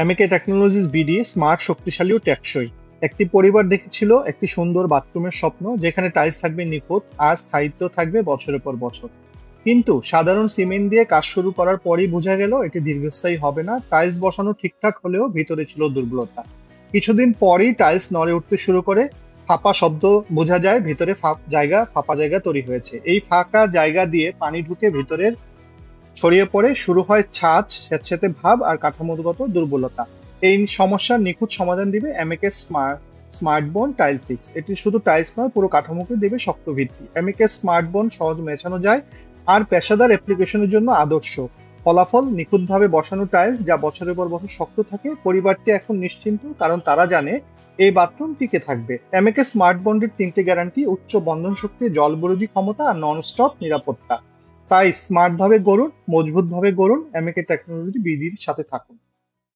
এমএকে technologies BD smart, শক্তিশালী ও টেকসই। একটি পরিবার দেখেছিল একটি সুন্দর বাথরুমের স্বপ্ন, যেখানে টাইলস থাকবে নিখুঁত আর স্থায়িত্ব থাকবে বছরের পর বছর। কিন্তু সাধারণ সিমেন্ট দিয়ে কাজ শুরু করার পরই বোঝা গেল এটি দীর্ঘস্থায়ী হবে না। টাইলস বসানো ঠিকঠাক হলেও ভিতরে ছিল দুর্বলতা। কিছুদিন পরই টাইলস নড়ে উঠতে শুরু করে, ফাঁপা শব্দ বোঝা যায়, ভিতরে ফাঁপা জায়গা তৈরি হয়েছে। এই ফাঁকা জায়গা দিয়ে পানি ঢুকে ভিতরের ছড়িয়ে পড়ে, শুরু হয় ছাঁচ, স্যাঁতসেঁতে ভাব আর কাঠামোগত দুর্বলতা। এই সমস্যার নিখুঁত সমাধান দিবে এমএকে স্মার্ট বোন টাইল ফিক্স। এটি শুধু টাইলস নয়, পুরো কাঠামোকে দেবে শক্ত ভিত্তি। এমএকে স্মার্ট বোন সহজ মেছানো যায় আর পেশাদার অ্যাপ্লিকেশনের জন্য আদর্শ। ফলাফল নিখুঁতভাবে বসানো টাইলস যা বছরের পর বছর শক্ত থাকে। পরিবারটি এখন নিশ্চিন্ত, কারণ তারা জানে এই বাথরুম টিকে থাকবে। এমএকে স্মার্ট বন্ডের 3টে গ্যারান্টি: উচ্চ বন্ধন শক্তি, জল বিরোধী ক্ষমতা আর নন স্টপ নিরাপত্তা। তাই স্মার্ট ভাবে গড়ুন, মজবুত ভাবে গড়ুন, এমএকে টেকনোলজি বিডির সাথে থাকুন।